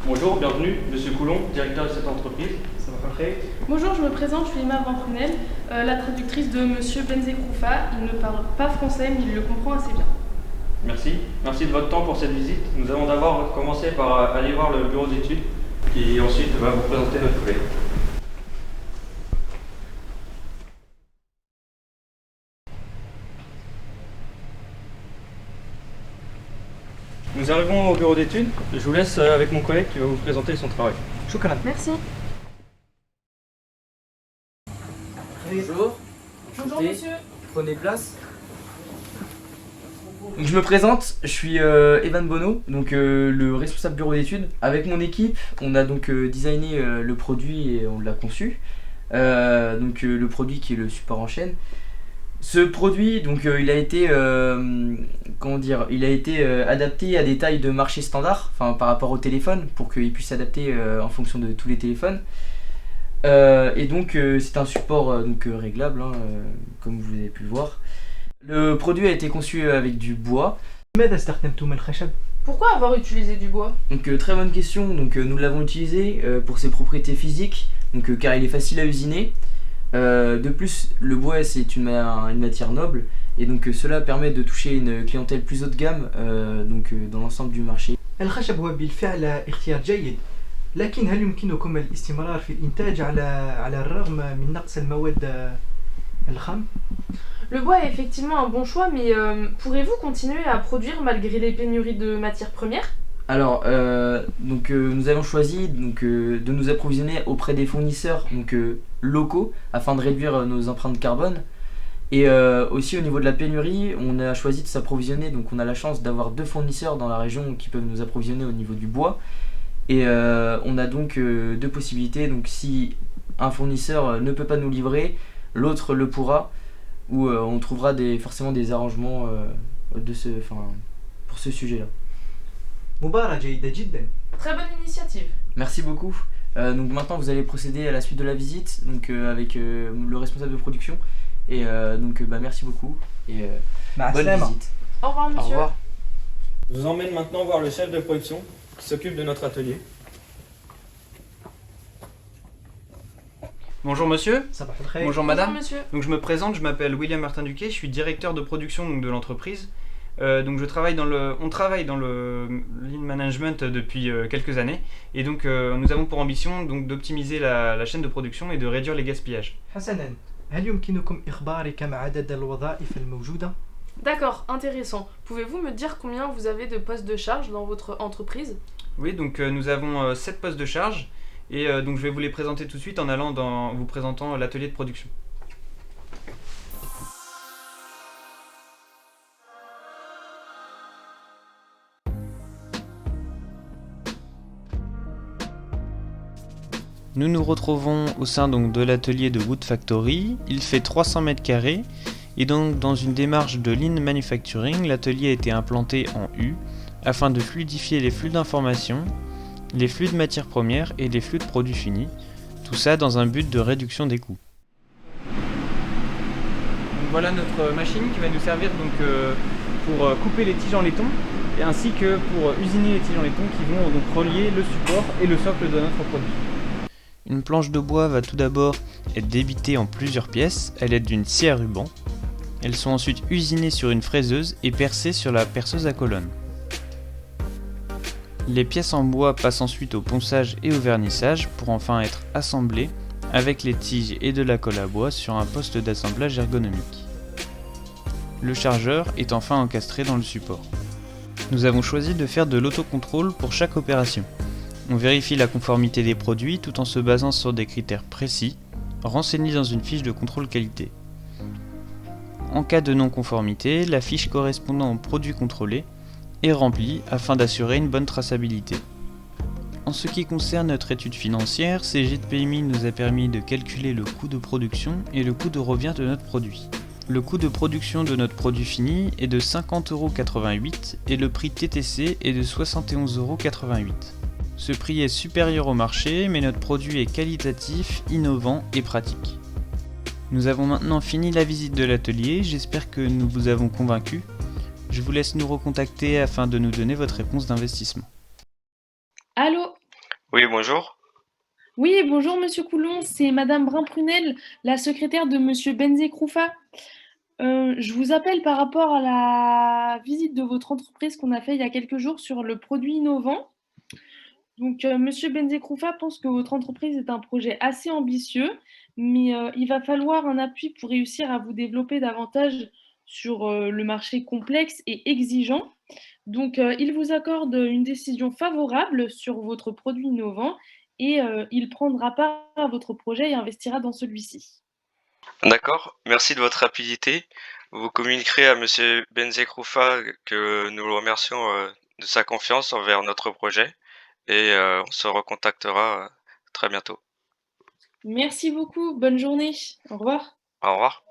Bonjour, bienvenue, Monsieur Coulon, directeur de cette entreprise. Ça va après. Bonjour, je me présente, je suis Emma Van Prunel, la traductrice de Monsieur Benzekroufa. Il ne parle pas français, mais il le comprend assez bien. Merci. Merci de votre temps pour cette visite. Nous allons d'abord commencer par aller voir le bureau d'études, qui ensuite va vous présenter notre collègue. Nous arrivons au bureau d'études. Je vous laisse avec mon collègue qui va vous présenter son travail. Shukran. Merci. Bonjour. Bonjour Enchanté. monsieur. Prenez place. Donc, je me présente, je suis Evan Bono, donc le responsable bureau d'études. Avec mon équipe, on a donc designé le produit et on l'a conçu. Le produit qui est le support en chaîne. Ce produit, donc il a été, adapté à des tailles de marché standard, enfin par rapport au téléphone, pour qu'il puisse s'adapter en fonction de tous les téléphones. C'est un support réglable, comme vous avez pu le voir. Le produit a été conçu avec du bois. Pourquoi avoir utilisé du bois? Donc très bonne question. Donc nous l'avons utilisé pour ses propriétés physiques, car il est facile à usiner. De plus, le bois c'est une matière noble et donc cela permet de toucher une clientèle plus haut de gamme dans l'ensemble du marché. الخشب هو بالفعل اختيار جيد، لكن هل يمكنكم الاستمرار في الإنتاج على الرغم من نقص المواد الخام؟ Le bois est effectivement un bon choix, mais pourrez-vous continuer à produire malgré les pénuries de matières premières? Alors, nous avons choisi de nous approvisionner auprès des fournisseurs locaux afin de réduire nos empreintes carbone. Et aussi au niveau de la pénurie, on a choisi de s'approvisionner, donc on a la chance d'avoir 2 fournisseurs dans la région qui peuvent nous approvisionner au niveau du bois. Et on a donc 2 possibilités, donc si un fournisseur ne peut pas nous livrer, l'autre le pourra, ou on trouvera forcément des arrangements pour ce sujet-là. مباراة جيدة جدا. Très bonne initiative. Merci beaucoup. Donc maintenant vous allez procéder à la suite de la visite avec le responsable de production. Et merci beaucoup et bonne visite. Au revoir monsieur. Au revoir. Je vous emmène maintenant voir le chef de production qui s'occupe de notre atelier. Bonjour monsieur. صباح الخير. Bonjour madame. Bonjour monsieur. Donc je me présente, je m'appelle William Martin Duquet, je suis directeur de production de l'entreprise. On travaille dans le lean management depuis quelques années et donc nous avons pour ambition d'optimiser la chaîne de production et de réduire les gaspillages. حسنا، هل يمكنكم إخباري كم عدد الوظائف الموجودة؟ D'accord, intéressant. Pouvez-vous me dire combien vous avez de postes de charge dans votre entreprise? Oui, donc nous avons 7 postes de charge et donc je vais vous les présenter tout de suite en vous présentant l'atelier de production. Nous nous retrouvons au sein de l'atelier de Wood Factory. Il fait 300 mètres carrés et donc dans une démarche de lean manufacturing, l'atelier a été implanté en U afin de fluidifier les flux d'informations, les flux de matières premières et les flux de produits finis. Tout ça dans un but de réduction des coûts. Donc voilà notre machine qui va nous servir pour couper les tiges en laiton et ainsi que pour usiner les tiges en laiton qui vont donc relier le support et le socle de notre produit. Une planche de bois va tout d'abord être débitée en plusieurs pièces à l'aide d'une scie à ruban. Elles sont ensuite usinées sur une fraiseuse et percées sur la perceuse à colonne. Les pièces en bois passent ensuite au ponçage et au vernissage pour enfin être assemblées avec les tiges et de la colle à bois sur un poste d'assemblage ergonomique. Le chargeur est enfin encastré dans le support. Nous avons choisi de faire de l'autocontrôle pour chaque opération. On vérifie la conformité des produits tout en se basant sur des critères précis, renseignés dans une fiche de contrôle qualité. En cas de non-conformité, la fiche correspondant au produit contrôlé est remplie afin d'assurer une bonne traçabilité. En ce qui concerne notre étude financière, CGPMI nous a permis de calculer le coût de production et le coût de revient de notre produit. Le coût de production de notre produit fini est de 50,88€ et le prix TTC est de 71,88€. Ce prix est supérieur au marché, mais notre produit est qualitatif, innovant et pratique. Nous avons maintenant fini la visite de l'atelier, j'espère que nous vous avons convaincu. Je vous laisse nous recontacter afin de nous donner votre réponse d'investissement. Allô? Oui, bonjour. Oui, bonjour Monsieur Coulon, c'est Madame Brun-Prunel, la secrétaire de Monsieur Benzekroufa. Je vous appelle par rapport à la visite de votre entreprise qu'on a fait il y a quelques jours sur le produit innovant. Donc, Monsieur Benzekroufa pense que votre entreprise est un projet assez ambitieux, mais il va falloir un appui pour réussir à vous développer davantage sur le marché complexe et exigeant. Donc, il vous accorde une décision favorable sur votre produit innovant et il prendra part à votre projet et investira dans celui-ci. D'accord, merci de votre rapidité. Vous communiquerez à Monsieur Benzekroufa que nous le remercions de sa confiance envers notre projet et on se recontactera très bientôt. Merci beaucoup, bonne journée, au revoir. Au revoir.